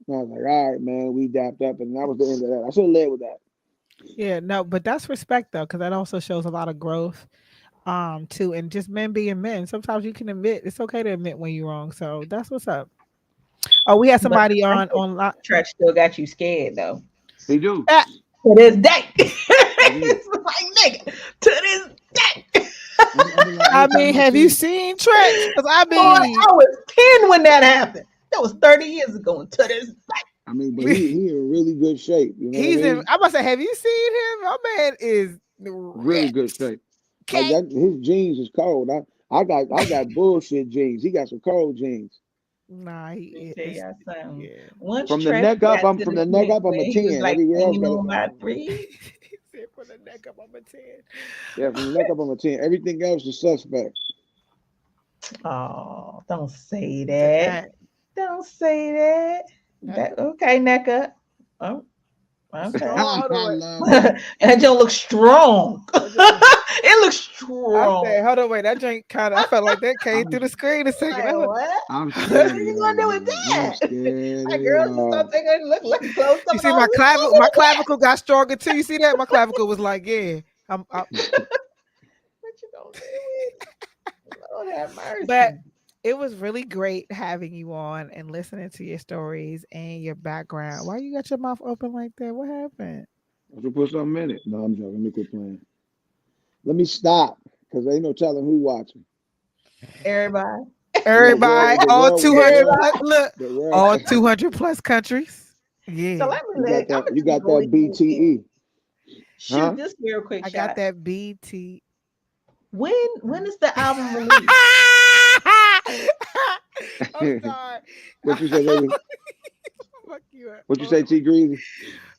And I was like, "All right, man." We dapped up, and that was the end of that. I should have led with that. Yeah, no, but that's respect though, because that also shows a lot of growth. Too, and just men being men. Sometimes you can admit it's okay to admit when you're wrong. So that's what's up. Oh, we had But somebody I on think online. Tretch still got you scared though. They do. To this day. They do. It's like, nigga, to this day. Like, I every time mean, I have see you him, seen Tretch? Because I Boy, I mean, was 10 when that happened. That was 30 years ago. And to this day. but he in really good shape. You know what I he's in. mean? I must say, have you seen him? My man is Really good shape. Like okay. that, his jeans is cold. I got bullshit jeans. He got some cold jeans. Nah, Let me he tell is. y'all something. Yeah. Once From the Tretch neck up, got I'm to from the the neck point up. I'm where a he was 10. like Everywhere else hanging got a on by 9. 3. He said, "From the neck up, I'm a 10." Yeah, from the neck up, I'm a 10. Everything else is suspect. Oh, don't say that. That, Don't say that. that That okay, neck up. Oh, Okay. Hold I on. love that. And it don't look strong. It looks I said, strong. hold on, wait. That drink kind of, I felt like that came through the screen a second. Like, what? I'm What scared are of you y'all, gonna do with man. I'm that? scared My of girls just y'all. start taking a look close. You see my clavicle got stronger too. You see that? My clavicle was like, yeah. What you gonna do with? Lord have mercy. But it was really great having you on and listening to your stories and your background. Why you got your mouth open like that? What happened? I should put something in it. No, I'm joking. Let me quit playing. Let me stop because ain't no telling who watching. Everybody. Everybody, The all world, 200 the plus, look, world. all 200 plus countries. So Yeah, let me You got that. I'm You just got go that ahead and BTE, shoot huh? this real quick I shot. got that BT. When is the album released? I'm sorry. What you say, baby? Fuck you up. What you say, T Greasy?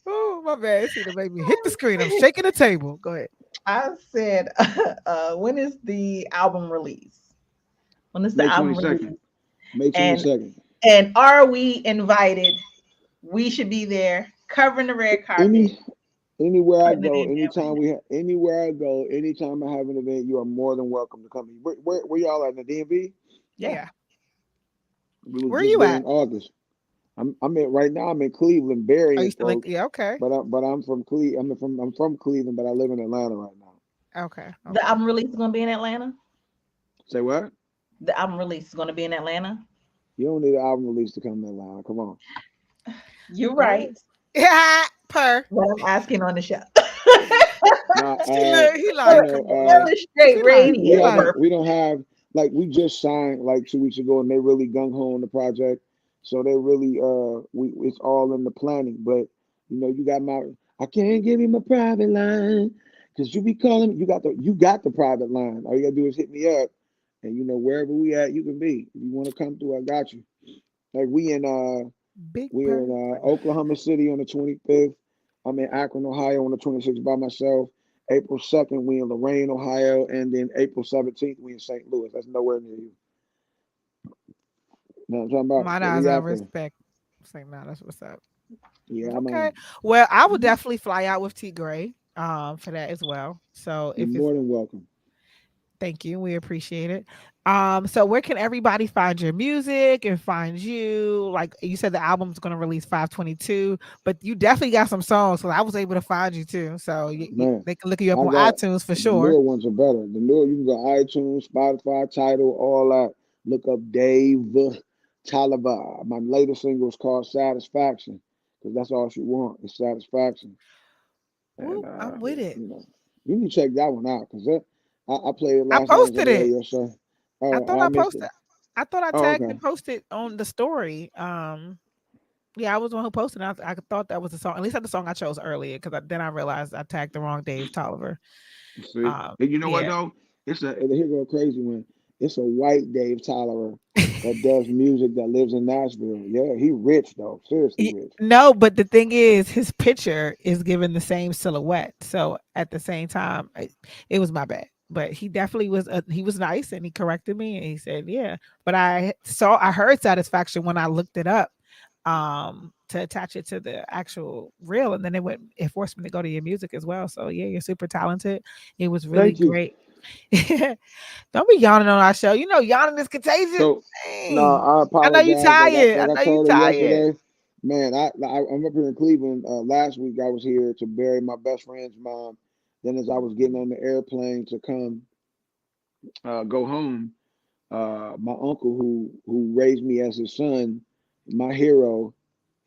Oh, my bad. See, the baby hit the screen. I'm shaking the table. Go ahead. I said, when is the album released? When is the May album 22nd. released? May And 22nd. and are we invited? We should be there covering the red carpet. Anywhere I putting it go, in there. anywhere I go, anytime I have an event, you are more than welcome to come. Where y'all at in the DMV? Yeah. We was Where just you there at? in August. I'm in right now. I'm in Cleveland, burying folks. Yeah, okay. But I'm from Cleveland. I'm from Cleveland, but I live in Atlanta right now. Okay. The album release is going to be in Atlanta. Say what? The album release is going to be in Atlanta. You don't need an album release to come to Atlanta. Come on. You're right. Yeah, per. But I'm asking on the show. Now, He like, come on. Illustrate Radio. we don't have like we just signed like 2 weeks ago, and they really gung ho on the project. So they really it's all in the planning. But you got I can't give him a private line because you be calling you got the private line. All you gotta do is hit me up, and wherever we at, you can be. If you want to come through, I got you. Like we're in Oklahoma City on the 25th. I'm in Akron, Ohio on the 26th by myself. April 2nd, we in Lorain, Ohio, and then April 17th, we in St. Louis. That's nowhere near you. Know what I'm talking about? My eyes on respect. Say, nah, that's what's up. Yeah, okay. Well, I would definitely fly out with T Gray for that as well. So you're more than welcome. Thank you. We appreciate it. So where can everybody find your music and find you? Like you said, the album's going to release 5/22, but you definitely got some songs. So I was able to find you too. So they can look you up on iTunes for sure. The newer ones are better. The newer, you can go iTunes, Spotify, Tidal, all that. Look up Dave Toliver. My latest single is called Satisfaction because that's all she wants is satisfaction. Ooh, and, I'm with it. You can check that one out because I played it last night. I posted it. Radio, so. I thought I posted. I thought I tagged and posted on the story. Yeah, I was the one who posted. I thought that was the song. At least that's the song I chose earlier because then I realized I tagged the wrong Dave Tolliver. See, and you know what though? Here go a crazy one. It's a white Dave Tolliver that does music that lives in Nashville. Yeah, he rich though. Seriously rich. No, but the thing is, his picture is given the same silhouette. So at the same time, it was my bad. But he definitely was. He was nice, and he corrected me, and he said, "Yeah." But I heard Satisfaction when I looked it up to attach it to the actual reel, and then it forced me to go to your music as well. So yeah, you're super talented. It was really great. Don't be yawning on our show. Yawning is contagious. So, no, I apologize. I know you tired. Like I told her yesterday. Man, I'm up here in Cleveland. Last week I was here to bury my best friend's mom. Then as I was getting on the airplane to come go home, my uncle who raised me as his son, my hero,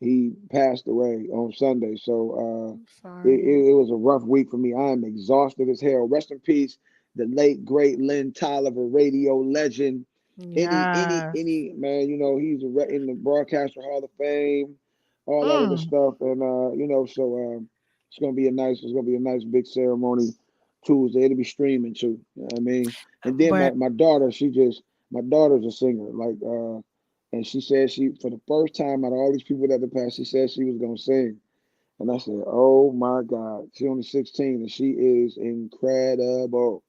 he passed away on Sunday. So it was a rough week for me. I am exhausted as hell. Rest in peace, the late great Tolliver, radio legend. Yes. Any man, he's in the Broadcaster Hall of Fame, all that other stuff, and so it's gonna be a nice big ceremony Tuesday. It'll be streaming too. You know what I mean? And then my daughter's a singer, like and she said for the first time out of all these people that have passed, she said she was gonna sing. And I said, oh my God, she's only 16 and she is incredible.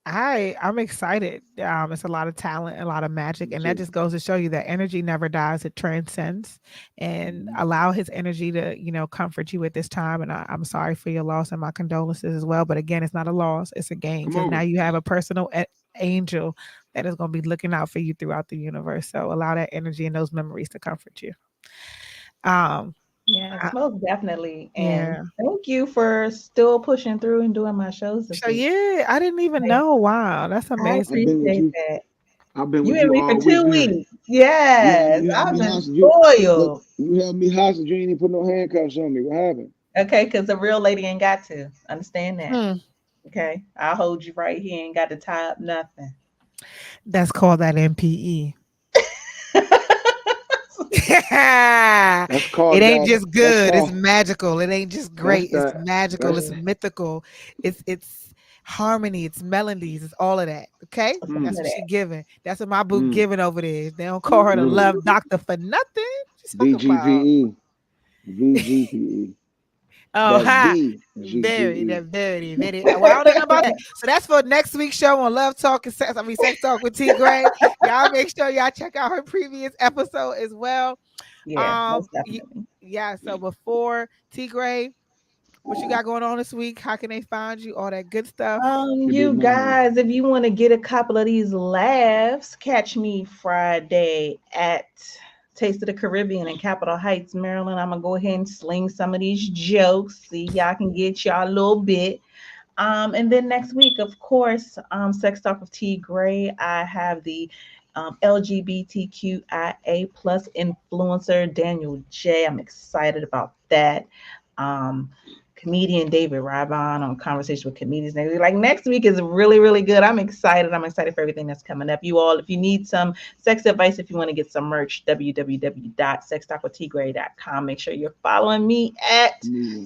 I'm excited. It's a lot of talent, a lot of magic, and that too. just goes to show you that energy never dies; it transcends. And allow His energy to, comfort you at this time. And I'm sorry for your loss, and my condolences as well. But again, it's not a loss; it's a gain. Come Because now over. you have a personal angel that is going to be looking out for you throughout the universe. So allow that energy and those memories to comfort you. Yes, I- most definitely. And yeah. thank you for still pushing through and doing my shows this So week. yeah, I didn't even Like, know. Wow, that's I amazing. I've been with appreciate you. that. I've been You with and you me for all 2 week now. weeks. Yes, You held I've me been hostage. Look, spoiled. you held me hostage. You ain't even put no handcuffs on me. What happened? Okay, because the real lady ain't got to understand that. Hmm. Okay, I'll hold you right here. Ain't got to tie up nothing. That's called that MPE. That's called It ain't that. just That's good, it's called. magical. It ain't just That's great, it's that. magical, That's it's mythical, it's harmony, it's melodies, it's all of that. Okay, Some that's of what she that. giving. That's what my boo mm, giving over there. They don't call her the mm. love doctor for nothing. She's talking about. VGPE. VGPE. Oh, That hi. VGPE. Very. Well, I don't know about that. So that's for next week's show on Love Talk and Sex Talk with T Gray. Y'all make sure y'all check out her previous episode as well. Yeah, most definitely. Yeah. So before T Gray, what you got going on this week? How can they find you? All that good stuff. Your You big mama. guys, if you want to get a couple of these laughs, catch me Friday at Taste of the Caribbean in Capitol Heights, Maryland. I'm gonna go ahead and sling some of these jokes. See, y'all can get y'all a little bit. And then next week, of course, Sex Talk with T Gray. I have the LGBTQIA plus influencer Daniel J. I'm excited about that. Comedian David Rabon on Conversation with Comedians next week. Like next week is really, really good. I'm excited. I'm excited for everything that's coming up. You all, if you need some sex advice, if you want to get some merch, www.sextalkwithtgray.com. Make sure you're following me at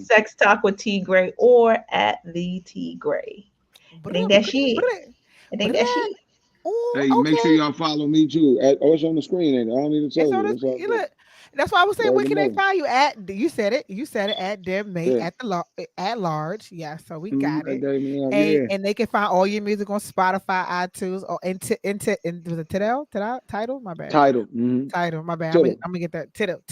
Sex Talk with T Gray or at the T Gray. I think that's shit. I think that's shit. Hey, make sure y'all follow me too. It's on the screen, ain't it? I don't need to tell you. It's all good. That's why I was saying, where Already can they know. find you at? You said it at Dem Mate Yeah. at large. Yeah, so we got it. Yeah. And they can find all your music on Spotify, iTunes, or into was it Title? My bad. Title. Title. My bad. Tittle. I'm gonna get that tittle.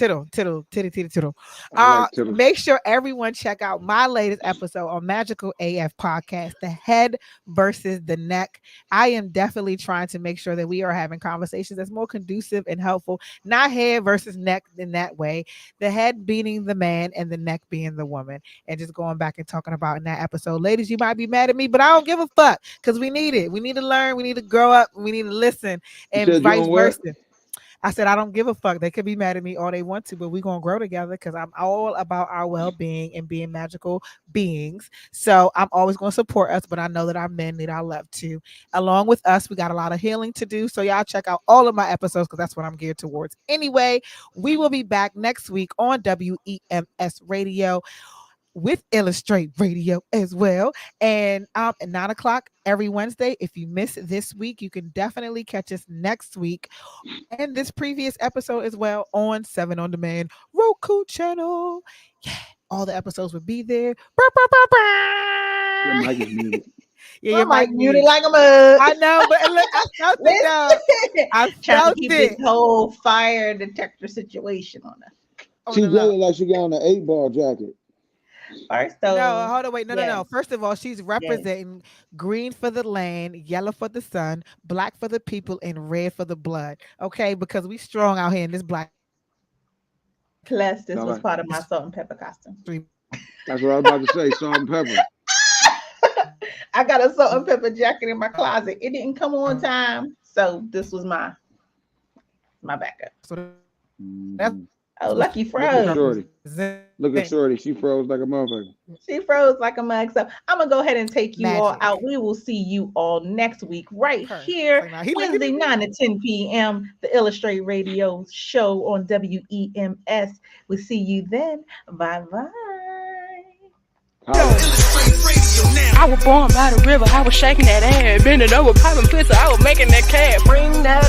I like tittle. Make sure everyone check out my latest episode on Magical AF Podcast, The Head versus the Neck. I am definitely trying to make sure that we are having conversations that's more conducive and helpful, not head versus neck in that way. The head being the man and the neck being the woman, and just going back and talking about in that episode. Ladies, you might be mad at me, but I don't give a fuck because we need it. We need to learn. We need to grow up. We need to listen, and vice versa. I said, I don't give a fuck. They could be mad at me all they want to, but we're going to grow together because I'm all about our well-being and being magical beings. So I'm always going to support us, but I know that our men need our love too. Along with us, we got a lot of healing to do. So y'all check out all of my episodes because that's what I'm geared towards. Anyway, we will be back next week on WEMS Radio with Illastr8 Radio as well. And at 9 o'clock every Wednesday. If you miss this week, you can definitely catch us next week and this previous episode as well on 7 On Demand Roku channel. Yeah, all the episodes will be there. Your mic is muted. Yeah, your mic muted like a mug. I know, but look, I felt it though. I trying felt to keep it. this whole fire detector situation on her. She's looking like she got on an 8-ball jacket. First, though, no, hold on, wait, no. First of all, she's representing green for the land, yellow for the sun, black for the people, and red for the blood. Okay, because we strong out here in this black. Plus, this was part of my salt and pepper costume. That's what I was about to say, salt and pepper. I got a salt and pepper jacket in my closet. It didn't come on time, so this was my backup. So that's lucky froze. Look at Shorty. She froze like a motherfucker. She froze like a mug. So I'm going to go ahead and take you all out. We will see you all next week right here, Wednesday, 9 to 10 p.m., the Illastr8 Radio show on WEMS. We'll see you then. Bye-bye. I was born by the river. I was shaking that ass, bending over, popping pussy. I was making that cash. Bring that